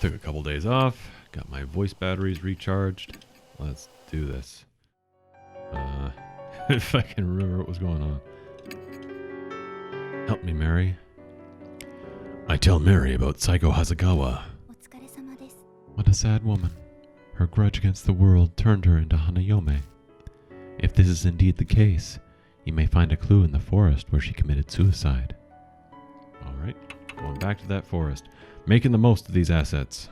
Took a couple days off. Got my voice batteries recharged. Let's do this. If I can remember what was going on. Help me, Mary. I tell Mary about Saiko Hasegawa. What a sad woman. Her grudge against the world turned her into Hanayome. If this is indeed the case, you may find a clue in the forest where she committed suicide. Alright, going back to that forest. Making the most of these assets.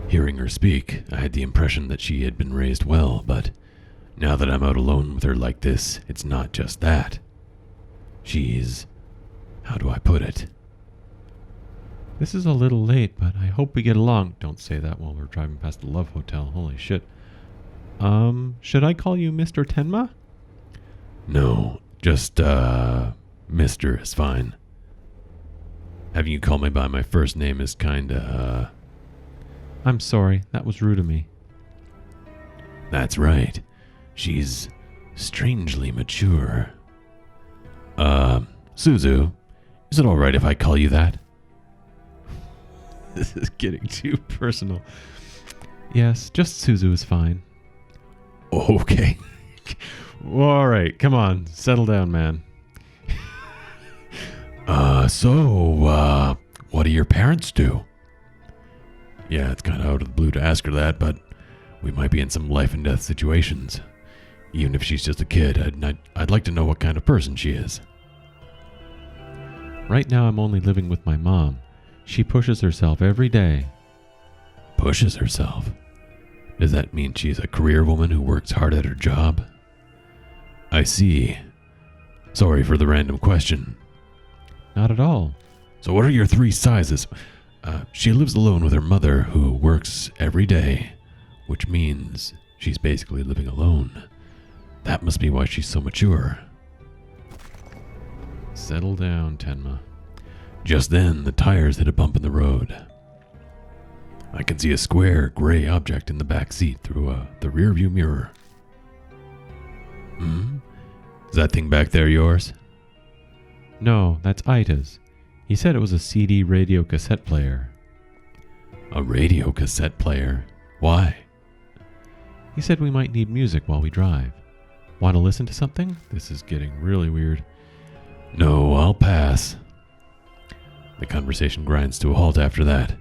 Hearing her speak, I had the impression that she had been raised well, but now that I'm out alone with her like this, it's not just that. She's... how do I put it? This is a little late, but I hope we get along. Don't say that while we're driving past the Love Hotel. Holy shit. Should I call you Mr. Tenma? No, just, Mr. is fine. Having you call me by my first name is kinda, I'm sorry, that was rude of me. That's right. She's strangely mature. Suzu, is it alright if I call you that? This is getting too personal. Yes, just Suzu is fine. Okay. Alright, come on, settle down, man. So, what do your parents do? Yeah, it's kind of out of the blue to ask her that, but we might be in some life and death situations. Even if she's just a kid, I'd like to know what kind of person she is. Right now I'm only living with my mom. She pushes herself every day. Pushes herself? Does that mean she's a career woman who works hard at her job? I see. Sorry for the random question. Not at all. So what are your 3 sizes? She lives alone with her mother, who works every day, which means she's basically living alone. That must be why she's so mature. Settle down, Tenma. Just then, the tires hit a bump in the road. I can see a square, gray object in the back seat through the rearview mirror. Is that thing back there yours? No, that's Ita's. He said it was a CD radio cassette player. A radio cassette player? Why? He said we might need music while we drive. Want to listen to something? This is getting really weird. No, I'll pass. The conversation grinds to a halt after that.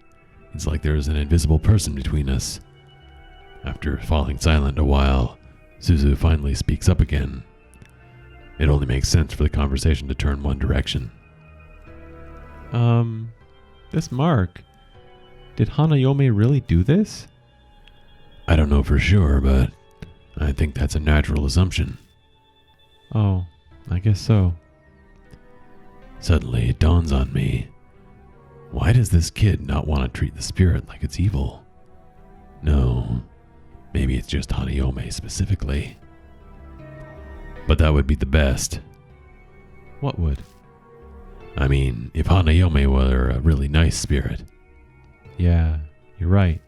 It's like there is an invisible person between us. After falling silent a while, Suzu finally speaks up again. It only makes sense for the conversation to turn one direction. This Mark, did Hanayome really do this? I don't know for sure, but I think that's a natural assumption. Oh, I guess so. Suddenly it dawns on me. Why does this kid not want to treat the spirit like it's evil? No, maybe it's just Hanayome specifically. But that would be the best. What would? I mean, if Hanayome were a really nice spirit. Yeah, you're right.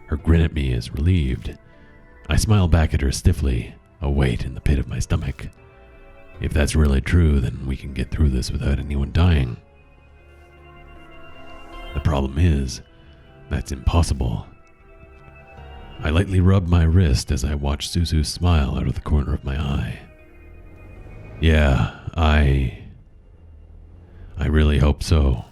Her grin at me is relieved. I smile back at her stiffly, a weight in the pit of my stomach. If that's really true, then we can get through this without anyone dying. The problem is, that's impossible. I lightly rub my wrist as I watch Suzu smile out of the corner of my eye. Yeah, I really hope so.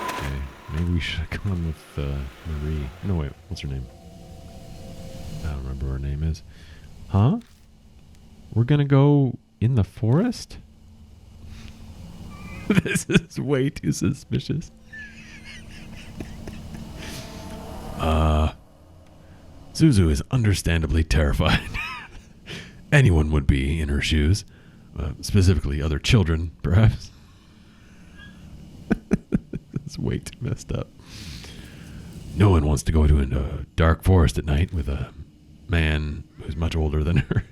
Okay, maybe we should have gone with Marie. No, wait, what's her name? I don't remember what her name is. Huh? We're gonna go in the forest? This is way too suspicious. Suzu is understandably terrified. Anyone would be in her shoes. Specifically other children, perhaps. It's way too messed up. No one wants to go to a dark forest at night with a man who's much older than her.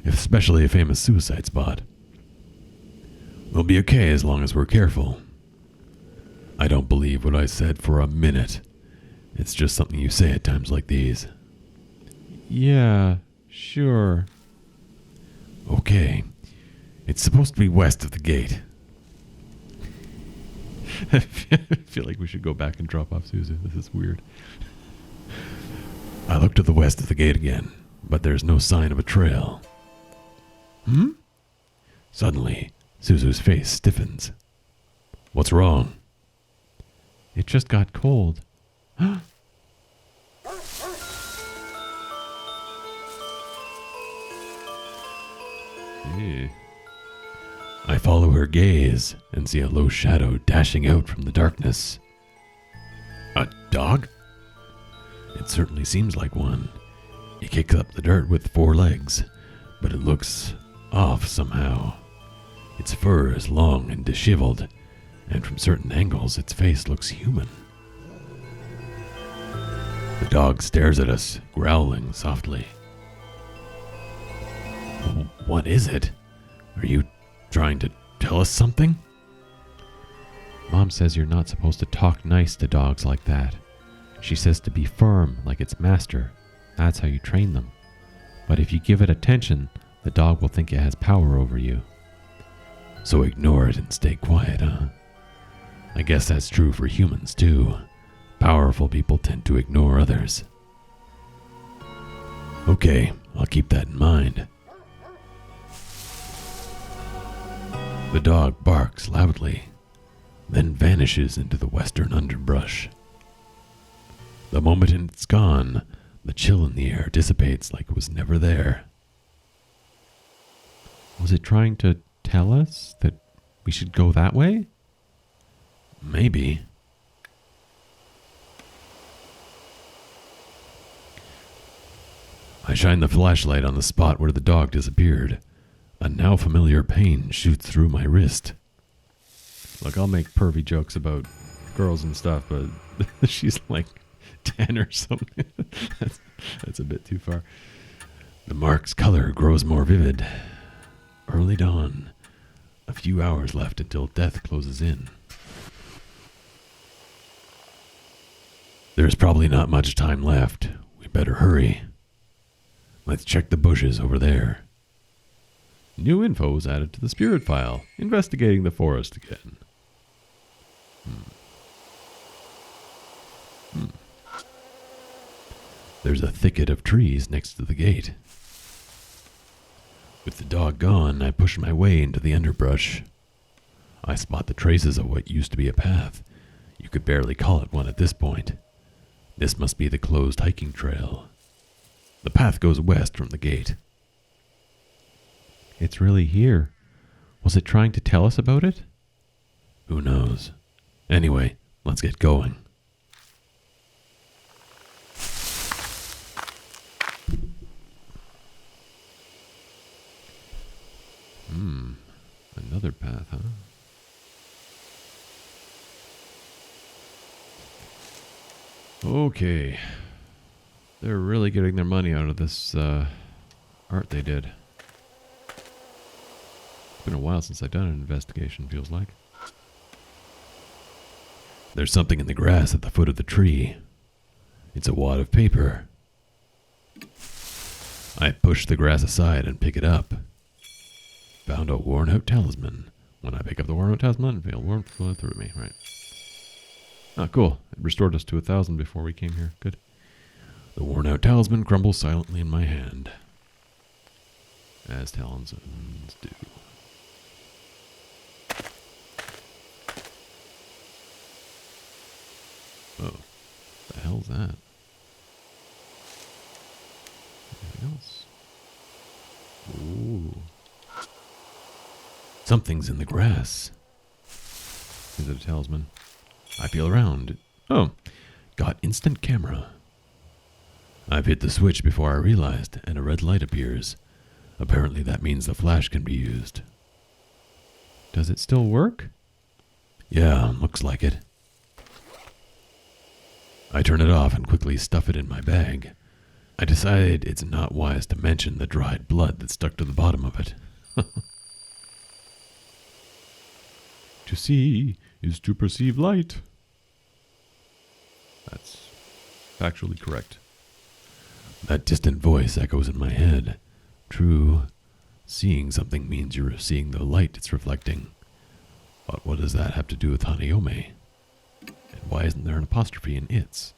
Especially a famous suicide spot. We'll be okay as long as we're careful. I don't believe what I said for a minute. It's just something you say at times like these. Yeah, sure. Okay. It's supposed to be west of the gate. I feel like we should go back and drop off Suzu. This is weird. I look to the west of the gate again, but there's no sign of a trail. Suddenly, Suzu's face stiffens. What's wrong? It just got cold. Eh. I follow her gaze and see a low shadow dashing out from the darkness. A dog? It certainly seems like one. He kicks up the dirt with 4 legs, but it looks off somehow. Its fur is long and disheveled, and from certain angles its face looks human. The dog stares at us, growling softly. What is it? Are you trying to tell us something? Mom says you're not supposed to talk nice to dogs like that. She says to be firm like its master. That's how you train them. But if you give it attention, the dog will think it has power over you. So ignore it and stay quiet, huh? I guess that's true for humans too. Powerful people tend to ignore others. Okay, I'll keep that in mind. The dog barks loudly, then vanishes into the western underbrush. The moment it's gone, the chill in the air dissipates like it was never there. Was it trying to tell us that we should go that way? Maybe. I shine the flashlight on the spot where the dog disappeared. A now familiar pain shoots through my wrist. Look, I'll make pervy jokes about girls and stuff, but she's like 10 or something. that's a bit too far. The mark's color grows more vivid. Early dawn. A few hours left until death closes in. There's probably not much time left. We better hurry. Let's check the bushes over there. New info was added to the spirit file. Investigating the forest again. There's a thicket of trees next to the gate. With the dog gone, I push my way into the underbrush. I spot the traces of what used to be a path. You could barely call it one at this point. This must be the closed hiking trail. The path goes west from the gate. It's really here. Was it trying to tell us about it? Who knows? Anyway, let's get going. Another path, huh? Okay. They're really getting their money out of this art they did. It's been a while since I've done an investigation, feels like. There's something in the grass at the foot of the tree. It's a wad of paper. I push the grass aside and pick it up. Found a worn-out talisman. When I pick up the worn-out talisman, it won't flow through me, right? Ah, cool. It restored us to 1,000 before we came here. Good. The worn-out talisman crumbles silently in my hand. As talismans do. Oh, the hell's that? Anything else? Ooh. Something's in the grass. Is it a talisman? I feel around. Oh, got instant camera. I've hit the switch before I realized, and a red light appears. Apparently that means the flash can be used. Does it still work? Yeah, looks like it. I turn it off and quickly stuff it in my bag. I decide it's not wise to mention the dried blood that stuck to the bottom of it. To see is to perceive light. That's factually correct. That distant voice echoes in my head. True, seeing something means you're seeing the light it's reflecting. But what does that have to do with Hanayome? And why isn't there an apostrophe in its?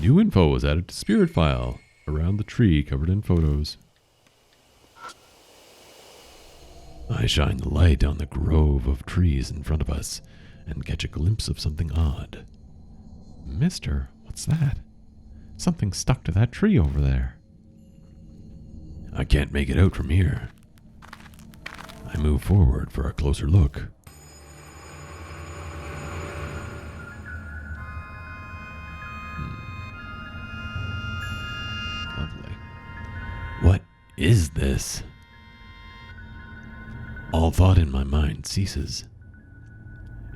New info was added to Spirit File. Around the tree covered in photos. I shine the light on the grove of trees in front of us and catch a glimpse of something odd. Mister, what's that? Something stuck to that tree over there. I can't make it out from here. I move forward for a closer look. Lovely. What is this? All thought in my mind ceases.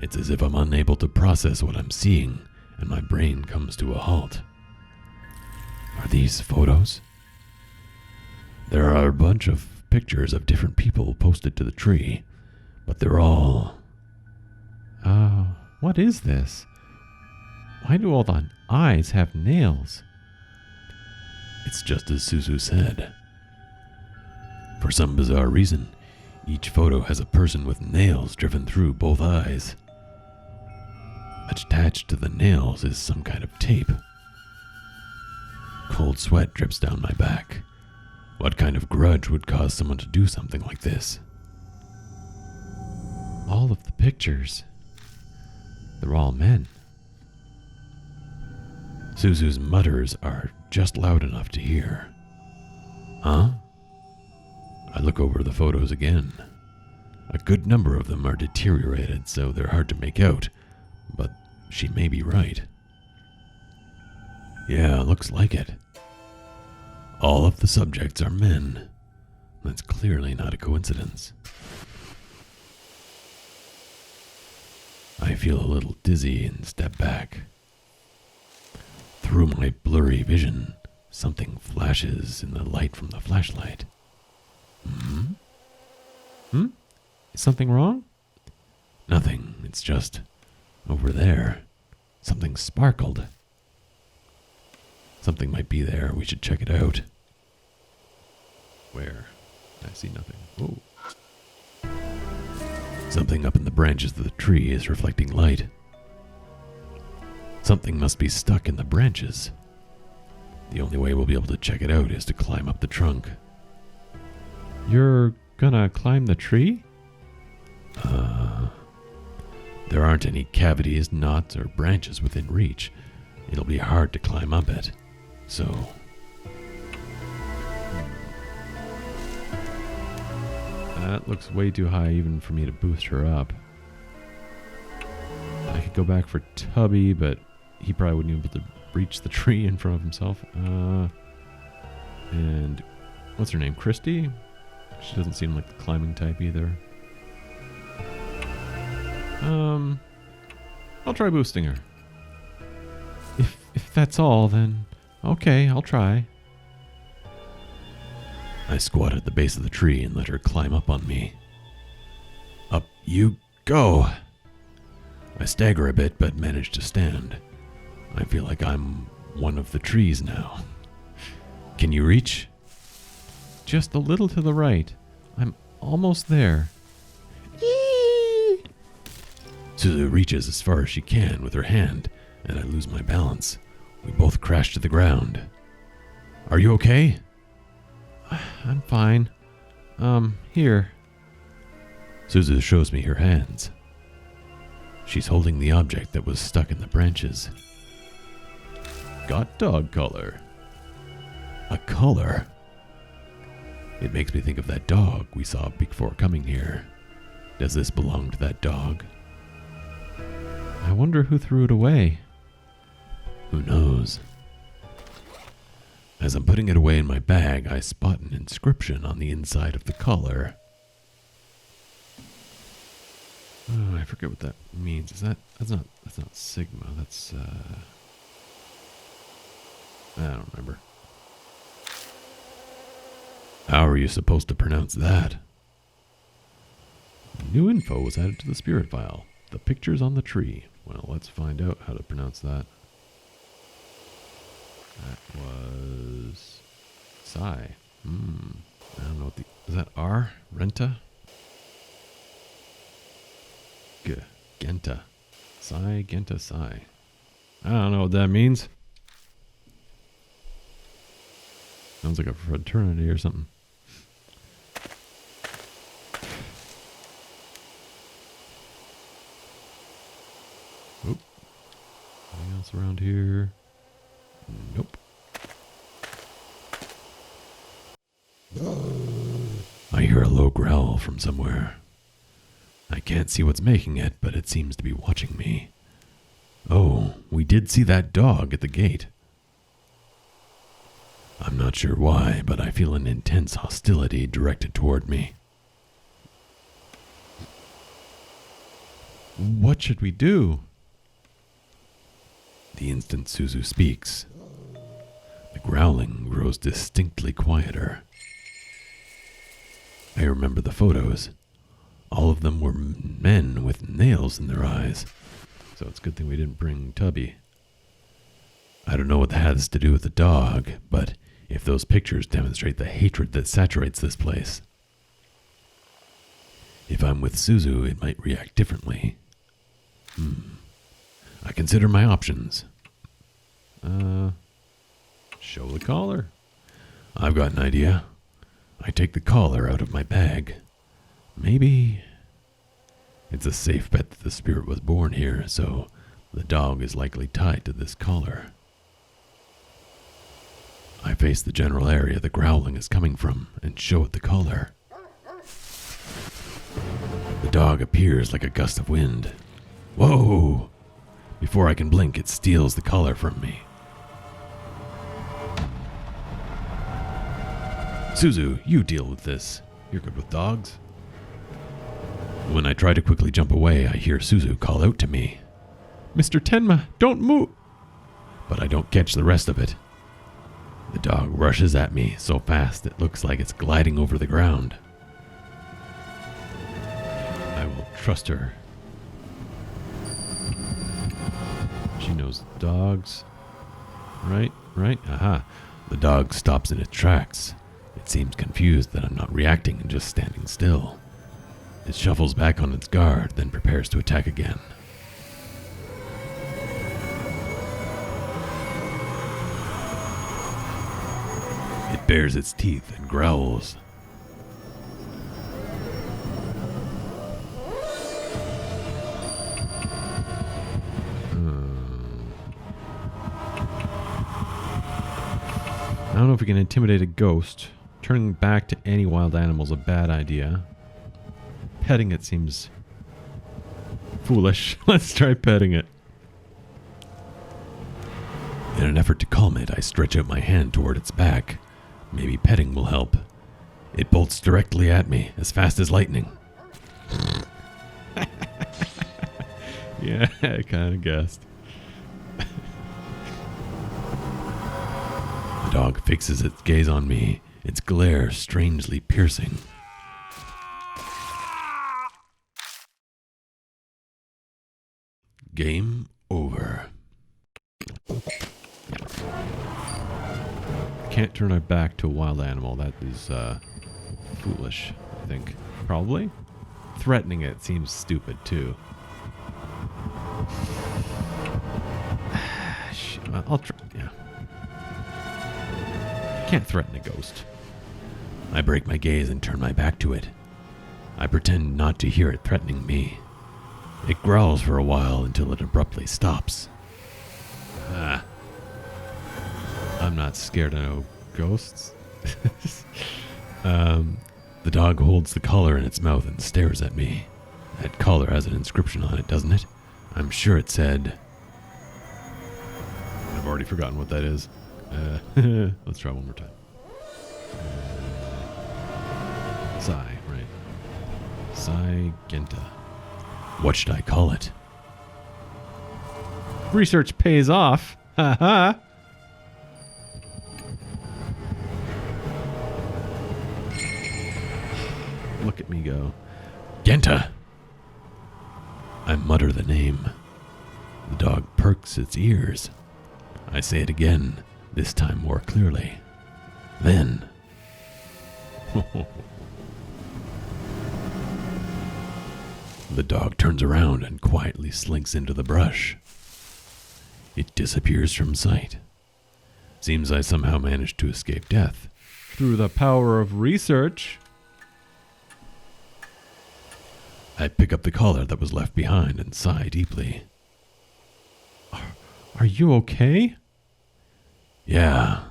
It's as if I'm unable to process what I'm seeing, and my brain comes to a halt. Are these photos? There are a bunch of pictures of different people posted to the tree, but they're all... What is this? Why do all the eyes have nails? It's just as Suzu said. For some bizarre reason, each photo has a person with nails driven through both eyes. Attached to the nails is some kind of tape. Cold sweat drips down my back. What kind of grudge would cause someone to do something like this? All of the pictures. They're all men. Suzu's mutters are just loud enough to hear. Huh? I look over the photos again. A good number of them are deteriorated, so they're hard to make out, but she may be right. Yeah, looks like it. All of the subjects are men. That's clearly not a coincidence. I feel a little dizzy and step back. Through my blurry vision, something flashes in the light from the flashlight. Is something wrong? Nothing, it's just over there. Something sparkled. Something might be there. We should check it out. Where? I see nothing. Oh. Something up in the branches of the tree is reflecting light. Something must be stuck in the branches. The only way we'll be able to check it out is to climb up the trunk. You're gonna climb the tree? There aren't any cavities, knots, or branches within reach. It'll be hard to climb up it. So... That looks way too high even for me to boost her up. I could go back for Tubby, but he probably wouldn't be able to reach the tree in front of himself. And what's her name? Christy? She doesn't seem like the climbing type either. I'll try boosting her. If that's all, then okay, I'll try. I squat at the base of the tree and let her climb up on me. Up you go! I stagger a bit, but manage to stand. I feel like I'm one of the trees now. Can you reach? Just a little to the right. I'm almost there. Suzu reaches as far as she can with her hand, and I lose my balance. We both crash to the ground. Are you okay? I'm fine. Here. Suzu shows me her hands. She's holding the object that was stuck in the branches. Got dog color. A color? It makes me think of that dog we saw before coming here. Does this belong to that dog? I wonder who threw it away. Who knows? As I'm putting it away in my bag, I spot an inscription on the inside of the collar. Oh, I forget what that means. That's not Sigma. That's I don't remember. How are you supposed to pronounce that? New info was added to the spirit file. The pictures on the tree. Well, let's find out how to pronounce that. That was Sai. I don't know what is that R? Renta? Genta. Sai, Genta, Sai. I don't know what that means. Sounds like a fraternity or something. Oop. Anything else around here? Nope. I hear a low growl from somewhere. I can't see what's making it, but it seems to be watching me. Oh, we did see that dog at the gate. I'm not sure why, but I feel an intense hostility directed toward me. What should we do? The instant Suzu speaks, the growling grows distinctly quieter. I remember the photos. All of them were men with nails in their eyes. So it's a good thing we didn't bring Tubby. I don't know what that has to do with the dog, but if those pictures demonstrate the hatred that saturates this place. If I'm with Suzu, it might react differently. I consider my options. Show the collar. I've got an idea. I take the collar out of my bag. Maybe it's a safe bet that the spirit was born here, so the dog is likely tied to this collar. I face the general area the growling is coming from and show it the collar. The dog appears like a gust of wind. Whoa! Before I can blink, it steals the collar from me. Suzu, you deal with this. You're good with dogs. When I try to quickly jump away, I hear Suzu call out to me. Mr. Tenma, don't move! But I don't catch the rest of it. The dog rushes at me so fast it looks like it's gliding over the ground. I will trust her. She knows dogs. Right? Aha. The dog stops in its tracks. It seems confused that I'm not reacting and just standing still. It shuffles back on its guard, then prepares to attack again. It bares its teeth and growls. I don't know if we can intimidate a ghost. Turning back to any wild animal is a bad idea. Petting it seems foolish. Let's try petting it. In an effort to calm it, I stretch out my hand toward its back. Maybe petting will help. It bolts directly at me, as fast as lightning. Yeah, I kind of guessed. The dog fixes its gaze on me, its glare strangely piercing. Game over. Can't turn our back to a wild animal. That is foolish, I think. Probably. Threatening it seems stupid, too. I'll try. Yeah. Can't threaten a ghost. I break my gaze and turn my back to it. I pretend not to hear it threatening me. It growls for a while until it abruptly stops. I'm not scared of no ghosts. The dog holds the collar in its mouth and stares at me. That collar has an inscription on it, doesn't it? I'm sure it said... I've already forgotten what that is. Let's try one more time. Sai, right. Sai Genta. What should I call it? Research pays off. Ha ha. Look at me go. Genta! I mutter the name. The dog perks its ears. I say it again, this time more clearly. Then... The dog turns around and quietly slinks into the brush. It disappears from sight. Seems I somehow managed to escape death. Through the power of research. I pick up the collar that was left behind and sigh deeply. Are you okay? Yeah,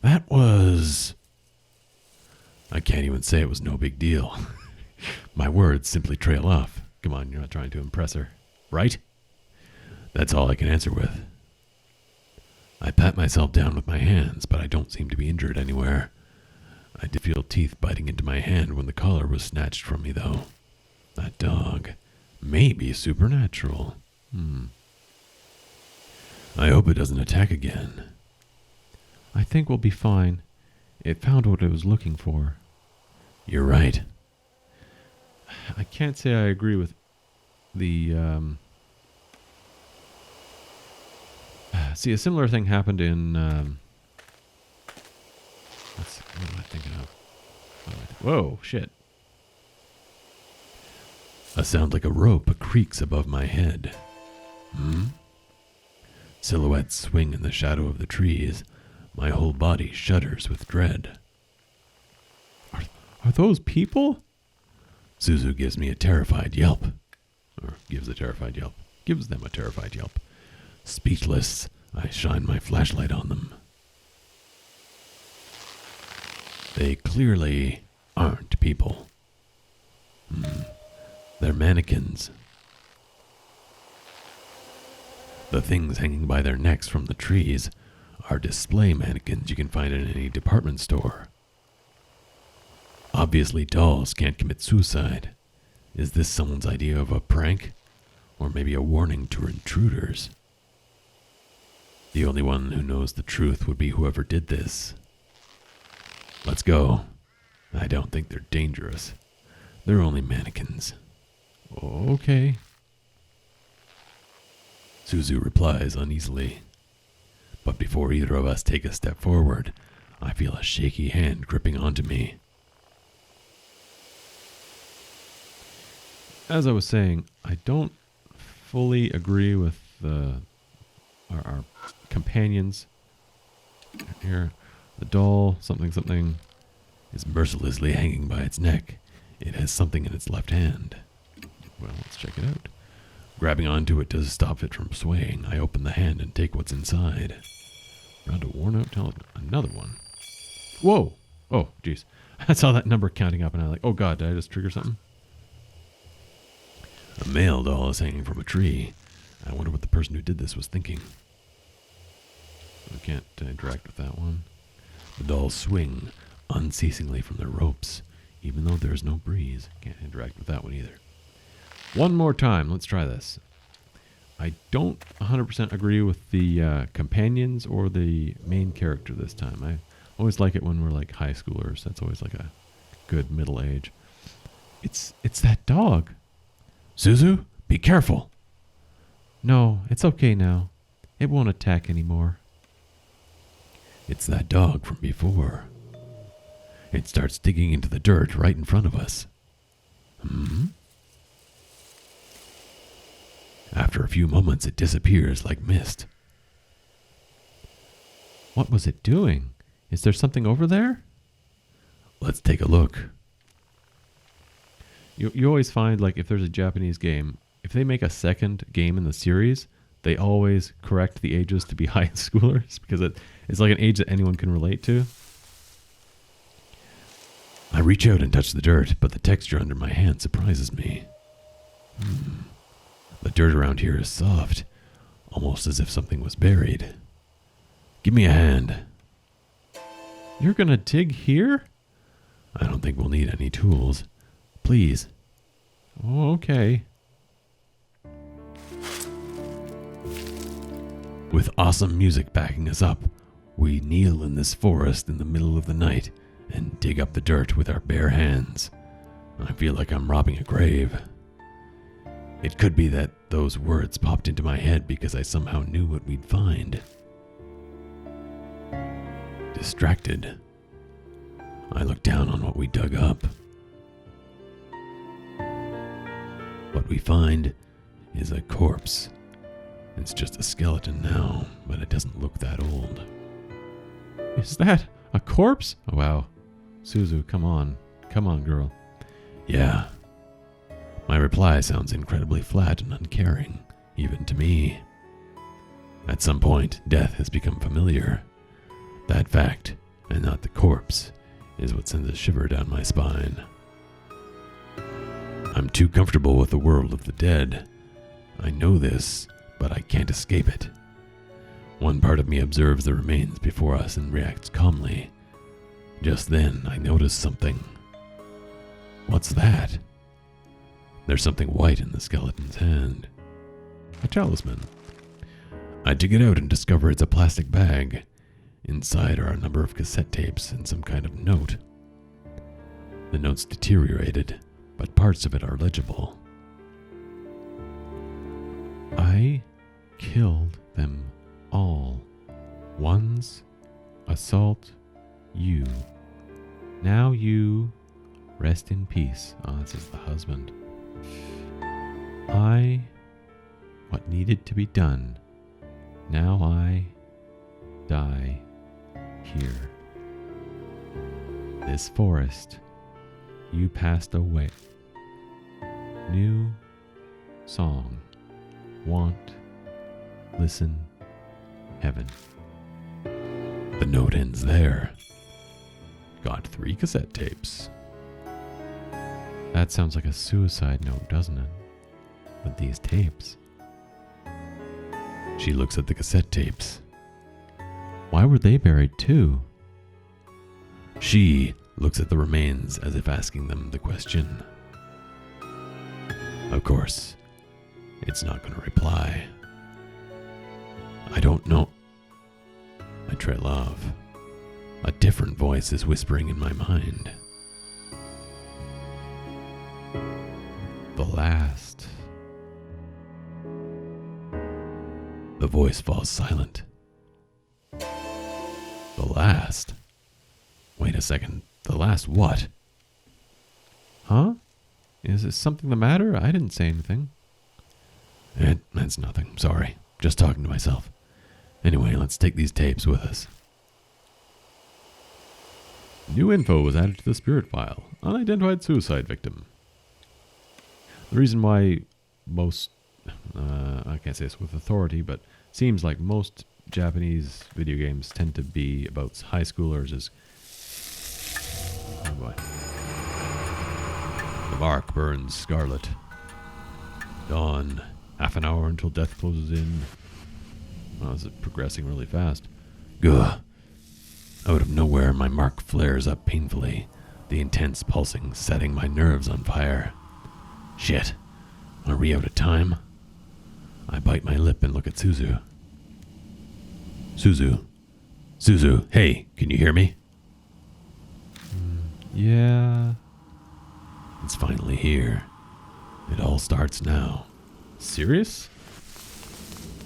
that was... I can't even say it was no big deal. My words simply trail off. Come on, you're not trying to impress her, right? That's all I can answer with. I pat myself down with my hands, but I don't seem to be injured anywhere. I did feel teeth biting into my hand when the collar was snatched from me, though. That dog may be supernatural. I hope it doesn't attack again. I think we'll be fine. It found what it was looking for. You're right. I can't say I agree with the... See, a similar thing happened in... what am I thinking of? Whoa, shit. A sound like a rope creaks above my head. Silhouettes swing in the shadow of the trees. My whole body shudders with dread. Are those people? Suzu gives me a terrified yelp. Or gives a terrified yelp. Gives them a terrified yelp. Speechless, I shine my flashlight on them. They clearly aren't people. They're mannequins. The things hanging by their necks from the trees are display mannequins you can find in any department store. Obviously, dolls can't commit suicide. Is this someone's idea of a prank? Or maybe a warning to intruders? The only one who knows the truth would be whoever did this. Let's go. I don't think they're dangerous. They're only mannequins. Okay. Suzu replies uneasily. But before either of us take a step forward, I feel a shaky hand gripping onto me. As I was saying, I don't fully agree with our companions. Here, the doll, something, is mercilessly hanging by its neck. It has something in its left hand. Well, let's check it out. Grabbing onto it does stop it from swaying. I open the hand and take what's inside. Round a worn-out telephone. Another one. Whoa! Oh, jeez. I saw that number counting up and I was like, oh god, did I just trigger something? A male doll is hanging from a tree. I wonder what the person who did this was thinking. I can't interact with that one. The dolls swing unceasingly from their ropes, even though there's no breeze. Can't interact with that one either. One more time. Let's try this. I don't 100% agree with the companions or the main character this time. I always like it when we're like high schoolers. That's always like a good middle age. It's that dog. Suzu, be careful. No, it's okay now. It won't attack anymore. It's that dog from before. It starts digging into the dirt right in front of us. After a few moments, it disappears like mist. What was it doing? Is there something over there? Let's take a look. You always find, like, if there's a Japanese game, if they make a second game in the series, they always correct the ages to be high schoolers because it's like an age that anyone can relate to. I reach out and touch the dirt, but the texture under my hand surprises me. The dirt around here is soft, almost as if something was buried. Give me a hand. You're gonna dig here? I don't think we'll need any tools. Please. Oh, okay. With awesome music backing us up, we kneel in this forest in the middle of the night and dig up the dirt with our bare hands. I feel like I'm robbing a grave. It could be that those words popped into my head because I somehow knew what we'd find. Distracted, I looked down on what we dug up. What we find is a corpse. It's just a skeleton now, but it doesn't look that old. Is that a corpse? Oh, wow. Suzu, come on. Come on, girl. Yeah. My reply sounds incredibly flat and uncaring, even to me. At some point, death has become familiar. That fact, and not the corpse, is what sends a shiver down my spine. I'm too comfortable with the world of the dead. I know this, but I can't escape it. One part of me observes the remains before us and reacts calmly. Just then, I notice something. What's that? There's something white in the skeleton's hand. A talisman. I dig it out and discover it's a plastic bag. Inside are a number of cassette tapes and some kind of note. The note's deteriorated, but parts of it are legible. I killed them all. One's assault you. Now you rest in peace. Oh, this is the husband. What needed to be done. Now I die here. This forest, you passed away. New song. Want, listen, heaven. The note ends there. Got 3 cassette tapes. That sounds like a suicide note, doesn't it? With these tapes. She looks at the cassette tapes. Why were they buried too? She looks at the remains as if asking them the question. Of course, it's not going to reply. I don't know. I trail off. A different voice is whispering in my mind. The last. The voice falls silent. The last? Wait a second. The last what? Huh? Is it something the matter? I didn't say anything. It's nothing. Sorry. Just talking to myself. Anyway, let's take these tapes with us. New info was added to the spirit file. Unidentified suicide victim. The reason why most, I can't say this with authority, but seems like most Japanese video games tend to be about high schoolers is... Oh boy. The mark burns scarlet. Dawn. Half an hour until death closes in. Oh, this is progressing really fast. Gah. Out of nowhere, my mark flares up painfully, the intense pulsing setting my nerves on fire. Shit. Are we out of time? I bite my lip and look at Suzu. Suzu, hey, can you hear me? Yeah. It's finally here. It all starts now. Serious?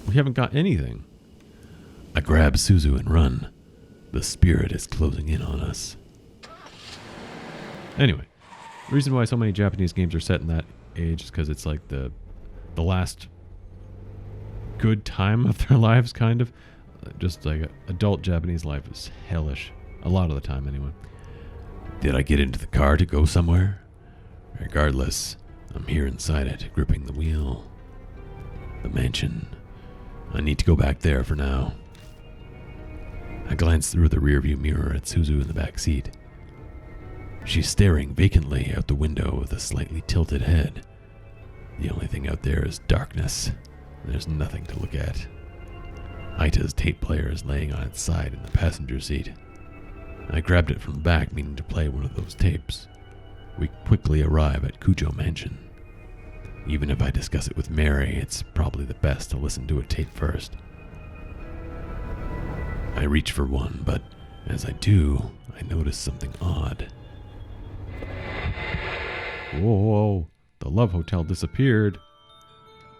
We haven't got anything. I grab Suzu and run. The spirit is closing in on us. Anyway, the reason why so many Japanese games are set in that age is because it's like the last good time of their lives, kind of. Just like adult Japanese life is hellish. A lot of the time, anyway. Did I get into the car to go somewhere? Regardless, I'm here inside it, gripping the wheel. The mansion. I need to go back there for now. I glance through the rearview mirror at Suzu in the back seat. She's staring vacantly out the window with a slightly tilted head. The only thing out there is darkness. There's nothing to look at. Aita's tape player is laying on its side in the passenger seat. I grabbed it from the back, meaning to play one of those tapes. We quickly arrive at Kujo Mansion. Even if I discuss it with Mary, it's probably the best to listen to a tape first. I reach for one, but as I do, I notice something odd. Whoa, the Love Hotel disappeared.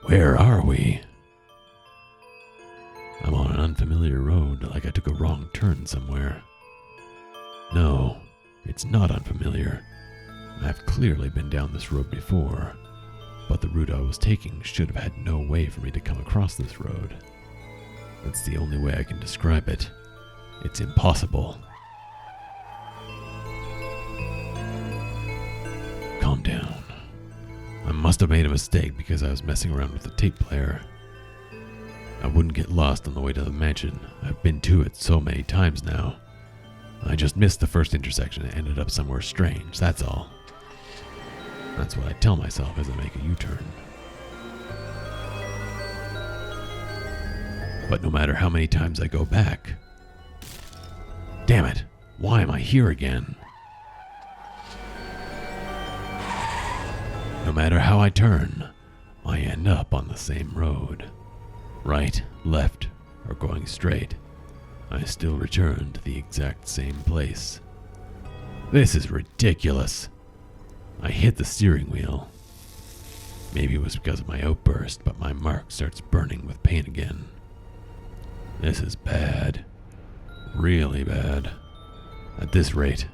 Where are we? I'm on an unfamiliar road, like I took a wrong turn somewhere. No, it's not unfamiliar. I've clearly been down this road before, but the route I was taking should have had no way for me to come across this road. That's the only way I can describe it. It's impossible. Calm down. I must have made a mistake because I was messing around with the tape player. I wouldn't get lost on the way to the mansion. I've been to it so many times now. I just missed the first intersection and ended up somewhere strange, that's all. That's what I tell myself as I make a U-turn. But no matter how many times I go back... Damn it! Why am I here again? No matter how I turn, I end up on the same road. Right, left, or going straight. I still return to the exact same place. This is ridiculous. I hit the steering wheel. Maybe it was because of my outburst, but my mark starts burning with pain again. This is bad. Really bad. At this rate,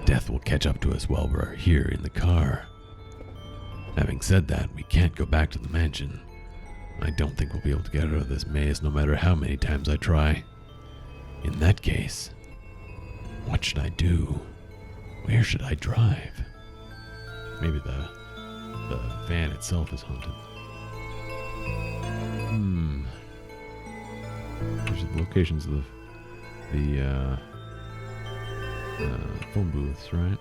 death will catch up to us while we're here in the car. Having said that, we can't go back to the mansion. I don't think we'll be able to get out of this maze no matter how many times I try. In that case, what should I do? Where should I drive? Maybe the van itself is haunted. There's the locations of the phone booths, right?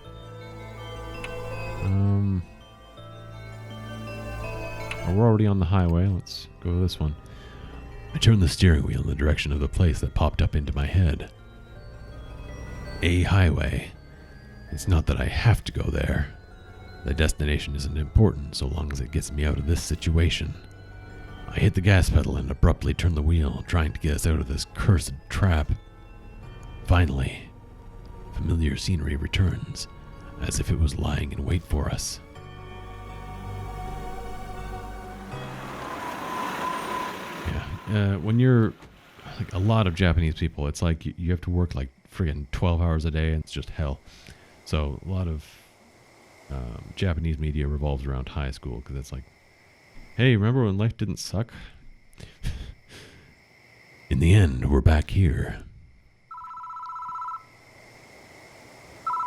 We're already on the highway. Let's go to this one. I turned the steering wheel in the direction of the place that popped up into my head. A highway. It's not that I have to go there. The destination isn't important so long as it gets me out of this situation. I hit the gas pedal and abruptly turned the wheel, trying to get us out of this cursed trap. Finally, familiar scenery returns, as if it was lying in wait for us. When you're like a lot of Japanese people, it's like you have to work like friggin' 12 hours a day, and it's just hell. So a lot of Japanese media revolves around high school, because it's like, hey, remember when life didn't suck? In the end, we're back here.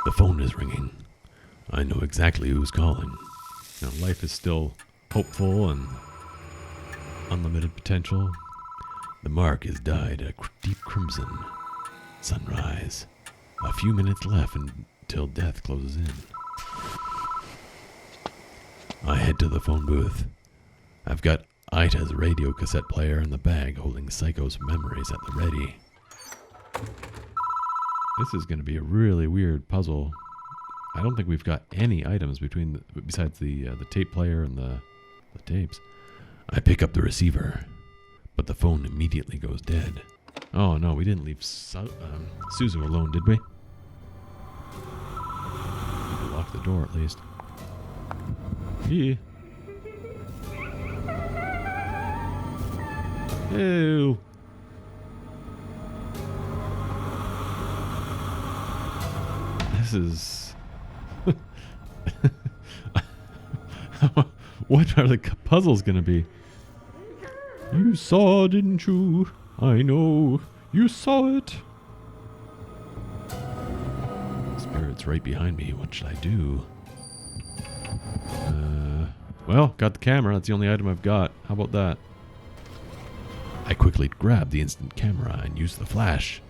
The phone is ringing. I know exactly who's calling. Now, life is still hopeful and unlimited potential. The mark has died a deep crimson. Sunrise. A few minutes left until death closes in. I head to the phone booth. I've got Aita's radio cassette player in the bag, holding Psycho's memories at the ready. This is going to be a really weird puzzle. I don't think we've got any items besides the tape player and the tapes. I pick up the receiver, but the phone immediately goes dead. Oh no, we didn't leave Suzu alone, did we? Lock the door at least. Yeah. Ew. This is... What are the puzzles gonna be? You saw, didn't you? I know. You saw it. Spirit's right behind me. What should I do? Well, got the camera. That's the only item I've got. How about that? I quickly grab the instant camera and use the flash.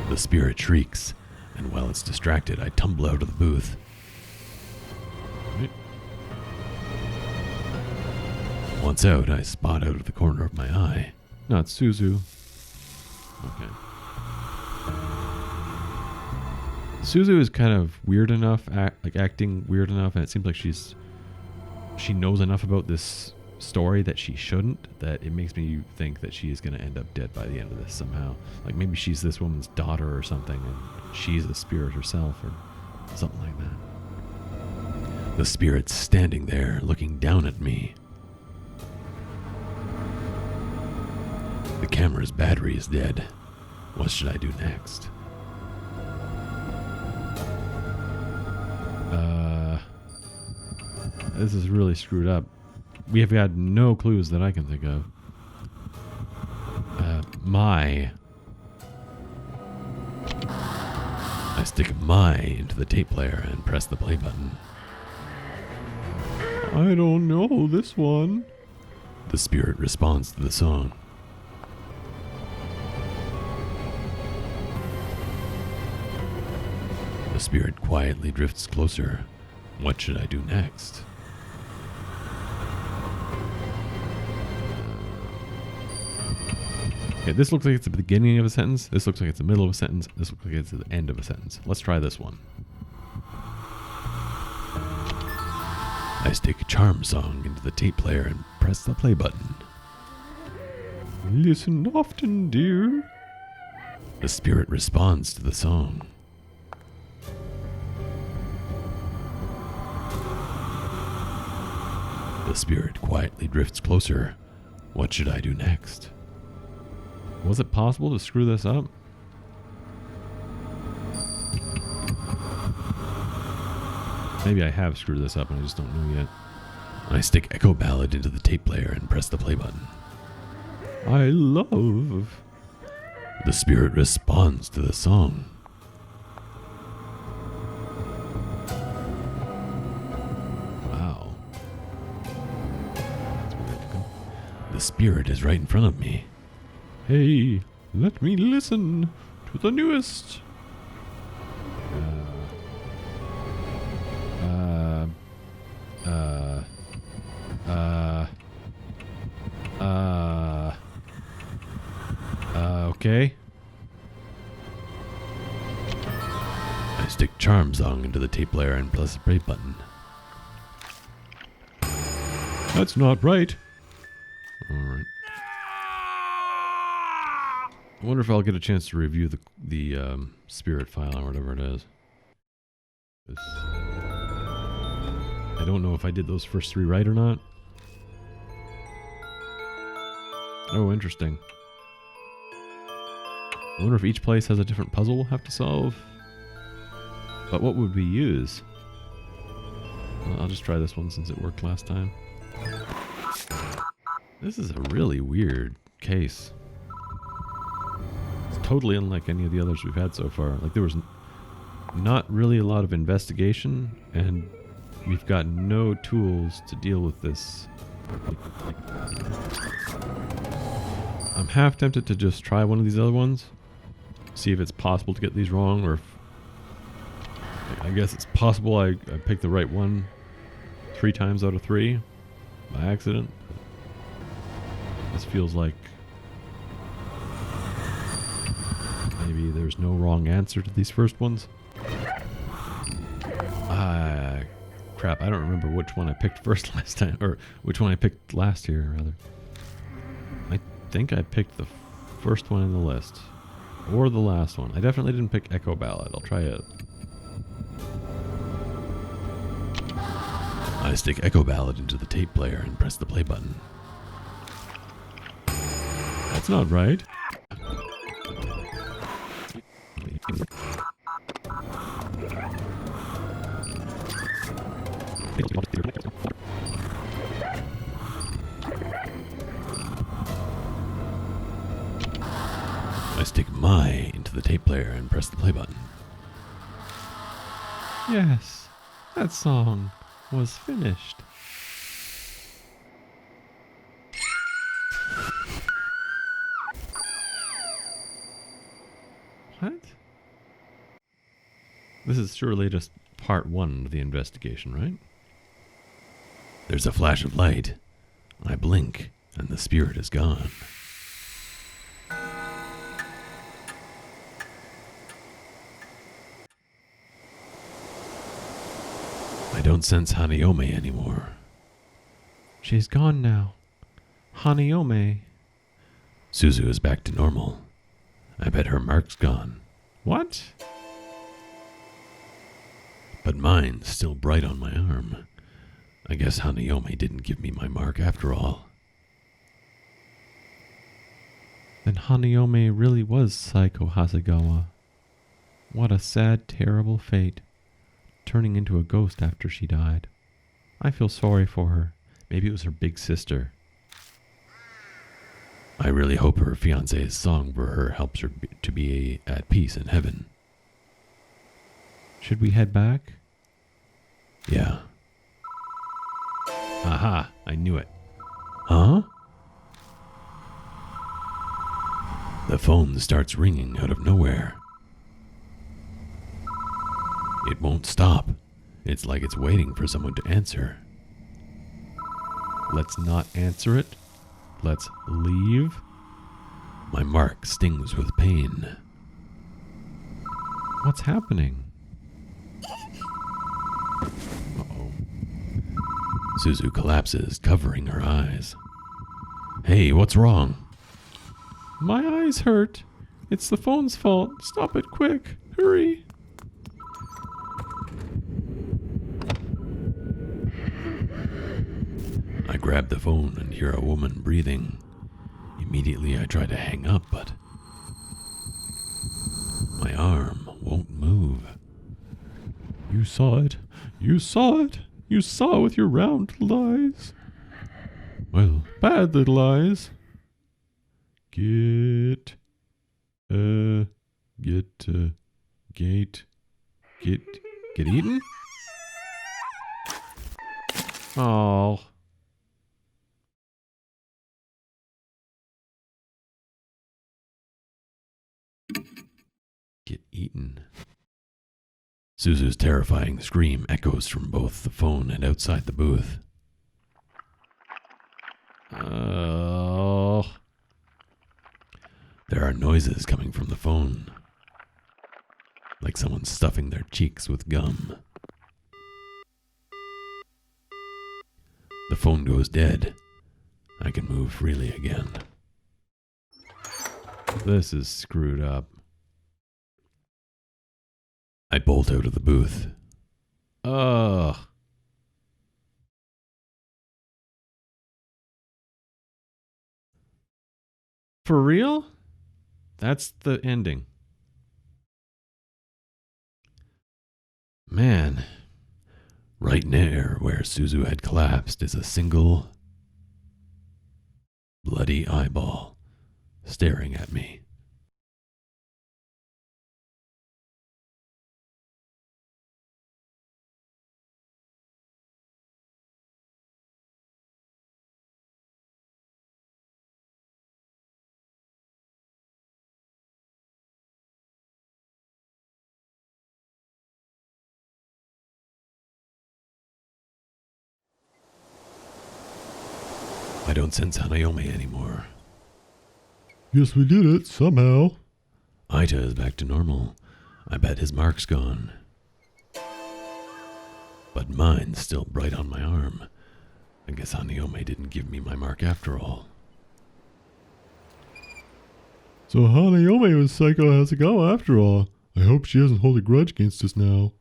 The spirit shrieks, and while it's distracted, I tumble out of the booth. Right. Once out, I spot out of the corner of my eye. Not Suzu. Okay. Suzu is kind of weird enough, acting weird enough, and it seems like she knows enough about this story that she shouldn't, that it makes me think that she is going to end up dead by the end of this somehow. Like maybe she's this woman's daughter or something, and she's a spirit herself, or Something like that. The spirit's standing there, looking down at me. The camera's battery is dead. What should I do next? This is really screwed up. We have got no clues that I can think of. I stick my into the tape player and press the play button. I don't know this one. The spirit responds to the song. The spirit quietly drifts closer. What should I do next? Okay, this looks like it's the beginning of a sentence. This looks like it's the middle of a sentence. This looks like it's the end of a sentence. Let's try this one. I stick a charm song into the tape player and press the play button. Listen often, dear. The spirit responds to the song. The spirit quietly drifts closer. What should I do next? Was it possible to screw this up? Maybe I have screwed this up and I just don't know yet. I stick Echo Ballad into the tape player and press the play button. I love. The spirit responds to the song. Wow. The spirit is right in front of me. Hey, let me listen to the newest. Okay. I stick Charm Song into the tape player and press the play button. That's not right. Alright. I wonder if I'll get a chance to review the spirit file or whatever it is. I don't know if I did those first three right or not. Oh, interesting. I wonder if each place has a different puzzle we'll have to solve. But what would we use? Well, I'll just try this one since it worked last time. This is a really weird case. It's totally unlike any of the others we've had so far. Like, there was not really a lot of investigation, and we've got no tools to deal with this. I'm half tempted to just try one of these other ones. See if it's possible to get these wrong, or if... I guess it's possible I picked the right one 3 times out of 3 by accident. This feels like maybe there's no wrong answer to these first ones. Crap, I don't remember which one I picked first last time, or which one I picked last year, rather. I think I picked the first one in the list. Or the last one. I definitely didn't pick Echo Ballad. I'll try it. I stick Echo Ballad into the tape player and press the play button. That's not right. I stick my into the tape player and press the play button. Yes, that song was finished. What? This is surely just part 1 of the investigation, right? There's a flash of light. I blink, and the spirit is gone. I don't sense Haniome anymore. She's gone now. Haniome. Suzu is back to normal. I bet her mark's gone. What? but mine's still bright on my arm. I guess Hanayome didn't give me my mark after all. Then Hanayome really was Psycho Hasegawa. What a sad, terrible fate. Turning into a ghost after she died. I feel sorry for her. Maybe it was her big sister. I really hope her fiancé's song for her helps her to be at peace in heaven. Should we head back? Yeah. Aha, I knew it. Huh? The phone starts ringing out of nowhere. It won't stop. It's like it's waiting for someone to answer. Let's not answer it. Let's leave. My mark stings with pain. What's happening? Uh-oh. Suzu collapses, covering her eyes. Hey, what's wrong? My eyes hurt. It's the phone's fault. Stop it quick. Hurry. I grab the phone and hear a woman breathing. Immediately I try to hang up, but my arm won't move. You saw it. You saw it. You saw it with your round little eyes. Well, bad little eyes. Get eaten? Oh. Get eaten. Suzu's terrifying scream echoes from both the phone and outside the booth. Oh. There are noises coming from the phone, like someone stuffing their cheeks with gum. The phone goes dead. I can move freely again. This is screwed up. I bolt out of the booth. Ugh. For real? That's the ending. Man, right near where Suzu had collapsed is a single bloody eyeball staring at me. I don't sense Hanayome anymore. Yes, we did it, somehow. Aita is back to normal. I bet his mark's gone. But mine's still bright on my arm. I guess Hanayome didn't give me my mark after all. So Hanayome was Psycho Hasegawa after all. I hope she doesn't hold a grudge against us now.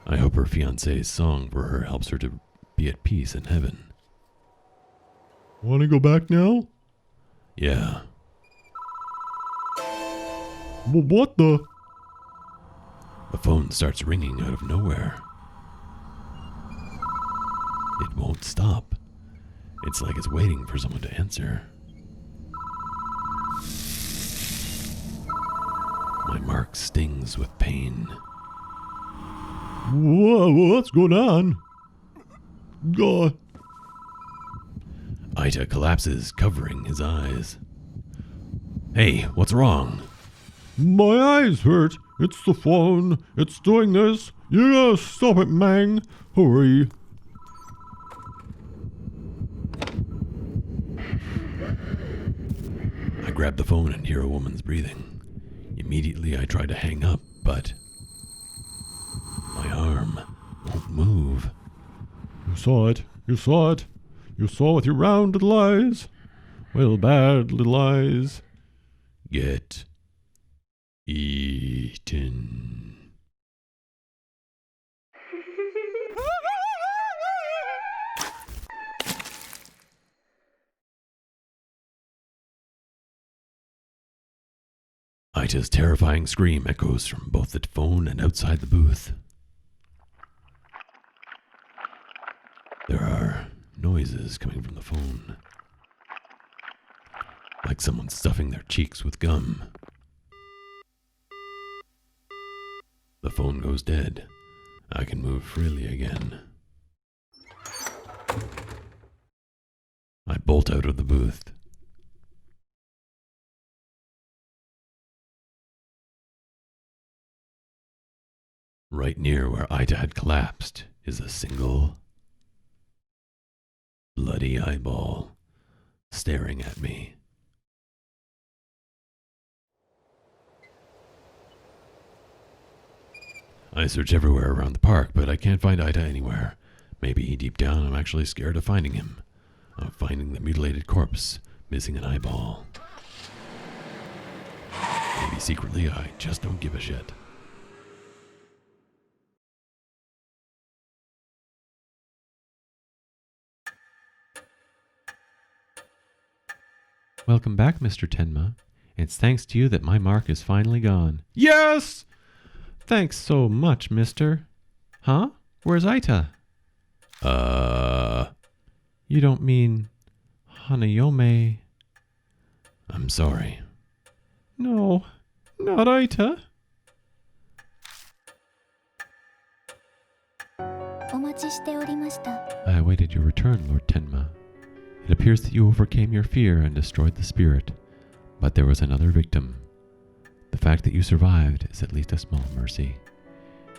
I hope her fiancé's song for her helps her to be at peace in heaven. Want to go back now? Yeah. Well, what the? The phone starts ringing out of nowhere. It won't stop. It's like it's waiting for someone to answer. My mark stings with pain. Whoa, what's going on? God. Aita collapses, covering his eyes. Hey, what's wrong? My eyes hurt. It's the phone. It's doing this. You gotta stop it, Mang. Hurry. I grab the phone and hear a woman's breathing. Immediately I try to hang up, but my arm won't move. You saw it. You saw it. You saw with your round little eyes. Well, bad little eyes. Get eaten. Aita's terrifying scream echoes from both the phone and outside the booth. There are noises coming from the phone, like someone stuffing their cheeks with gum. The phone goes dead. I can move freely again. I bolt out of the booth. Right near where Aita had collapsed is a single bloody eyeball staring at me. I search everywhere around the park, but I can't find Aita anywhere. Maybe deep down I'm actually scared of finding him. Of finding the mutilated corpse missing an eyeball. Maybe secretly I just don't give a shit. Welcome back, Mr. Tenma. It's thanks to you that my mark is finally gone. Yes! Thanks so much, mister. Huh? Where's Aita? You don't mean Hanayome? I'm sorry. No, not Aita. I awaited your return, Lord Tenma. It appears that you overcame your fear and destroyed the spirit, but there was another victim. The fact that you survived is at least a small mercy.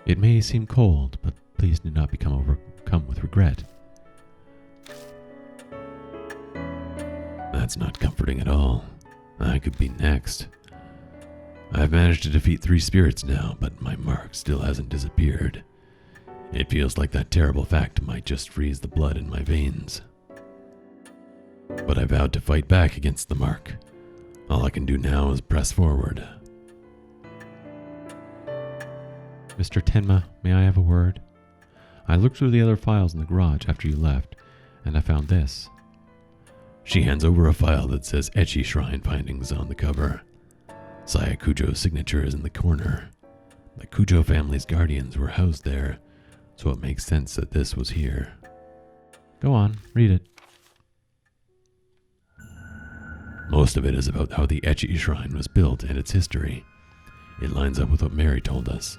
It may seem cold, but please do not become overcome with regret. That's not comforting at all. I could be next. I've managed to defeat 3 spirits now, but my mark still hasn't disappeared. It feels like that terrible fact might just freeze the blood in my veins. But I vowed to fight back against the mark. All I can do now is press forward. Mr. Tenma, may I have a word? I looked through the other files in the garage after you left, and I found this. She hands over a file that says Ecchi Shrine Findings on the cover. Saya Kujo's signature is in the corner. The Kujo family's guardians were housed there, so it makes sense that this was here. Go on, read it. Most of it is about how the Ecchi Shrine was built and its history. It lines up with what Mary told us.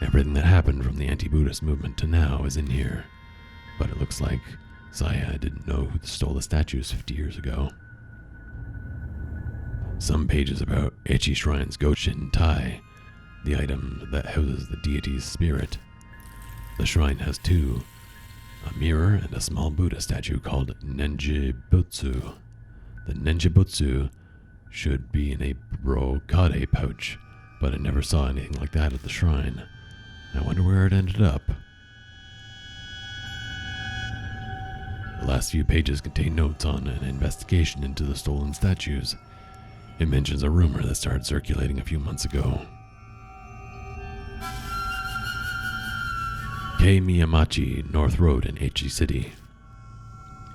Everything that happened from the anti-Buddhist movement to now is in here. But it looks like Saya didn't know who stole the statues 50 years ago. Some pages about Ecchi Shrine's Goshin Tai, the item that houses the deity's spirit. The shrine has 2, a mirror and a small Buddha statue called Nenjibutsu. The Nenjibutsu should be in a brocade pouch, but I never saw anything like that at the shrine. I wonder where it ended up. The last few pages contain notes on an investigation into the stolen statues. It mentions a rumor that started circulating a few months ago. Kei Miyamachi North Road in Ecchi City.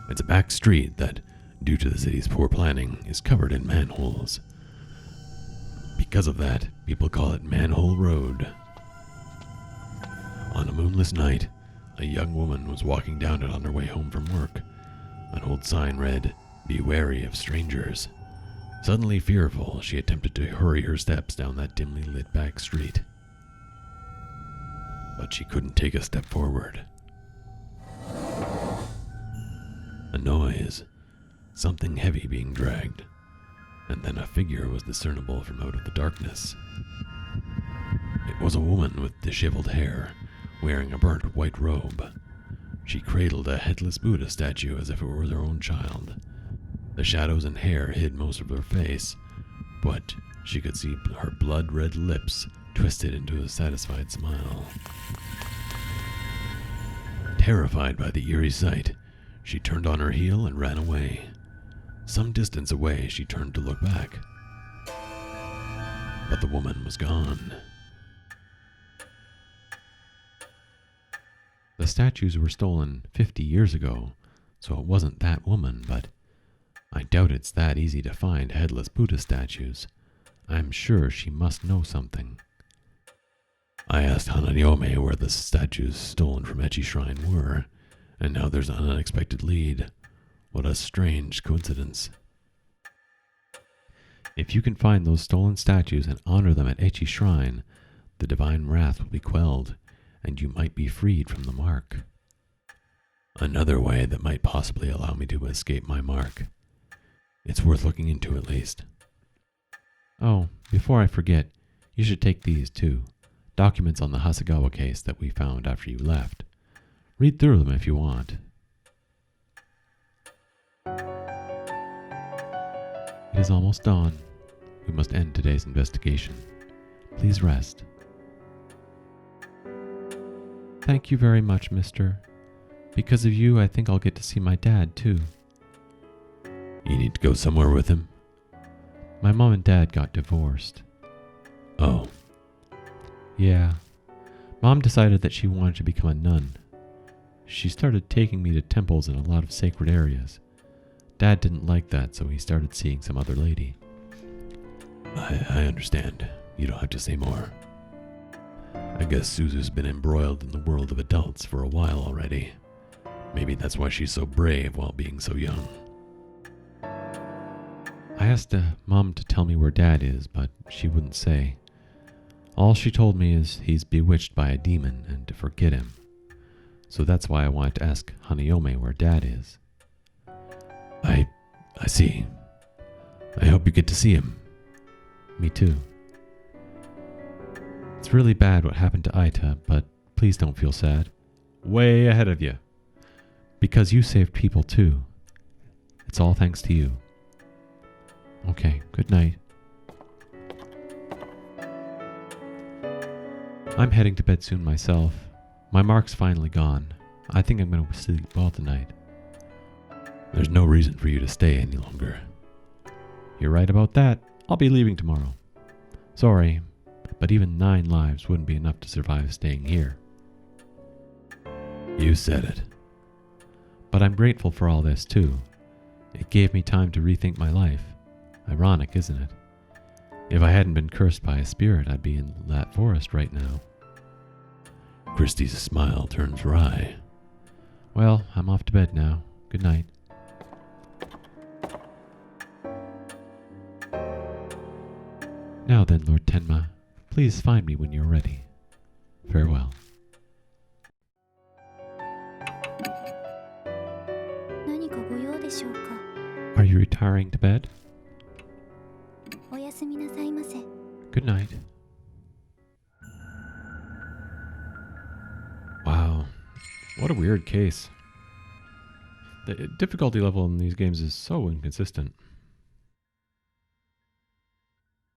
It's a back street that, due to the city's poor planning, is covered in manholes. Because of that, people call it Manhole Road. On a moonless night, a young woman was walking down it on her way home from work. An old sign read, "Be wary of strangers." Suddenly fearful, she attempted to hurry her steps down that dimly lit back street. But she couldn't take a step forward. A noise, something heavy being dragged, and then a figure was discernible from out of the darkness. It was a woman with disheveled hair, wearing a burnt white robe. She cradled a headless Buddha statue as if it were her own child. The shadows and hair hid most of her face, but she could see her blood-red lips twisted into a satisfied smile. Terrified by the eerie sight, she turned on her heel and ran away. Some distance away, she turned to look back. But the woman was gone. The statues were stolen 50 years ago, so it wasn't that woman, but I doubt it's that easy to find headless Buddha statues. I'm sure she must know something. I asked Hanayome where the statues stolen from Echi Shrine were, and now there's an unexpected lead. What a strange coincidence. If you can find those stolen statues and honor them at Echi Shrine, the divine wrath will be quelled, and you might be freed from the mark. Another way that might possibly allow me to escape my mark. It's worth looking into at least. Oh, before I forget, you should take these too. Documents on the Hasegawa case that we found after you left. Read through them if you want. It is almost dawn. We must end today's investigation. Please rest. Thank you very much, mister. Because of you, I think I'll get to see my dad, too. You need to go somewhere with him? My mom and dad got divorced. Oh. Yeah. Mom decided that she wanted to become a nun. She started taking me to temples in a lot of sacred areas. Dad didn't like that, so he started seeing some other lady. I understand. You don't have to say more. I guess Suzu's been embroiled in the world of adults for a while already. Maybe that's why she's so brave while being so young. I asked Mom to tell me where Dad is, but she wouldn't say. All she told me is he's bewitched by a demon and to forget him. So that's why I wanted to ask Hanayome where Dad is. I see. I hope you get to see him. Me too. It's really bad what happened to Aita, but please don't feel sad. Way ahead of you. Because you saved people too. It's all thanks to you. Okay, good night. I'm heading to bed soon myself. My mark's finally gone. I think I'm going to sleep well tonight. There's no reason for you to stay any longer. You're right about that. I'll be leaving tomorrow. Sorry, but even 9 lives wouldn't be enough to survive staying here. You said it. But I'm grateful for all this too. It gave me time to rethink my life. Ironic, isn't it? If I hadn't been cursed by a spirit, I'd be in that forest right now. Christie's smile turns wry. Well, I'm off to bed now. Good night. Now then, Lord Tenma, please find me when you're ready. Farewell. 何かご用でしょうか。 Are you retiring to bed? おやすみなさいませ。 Good night. Wow. What a weird case. The difficulty level in these games is so inconsistent.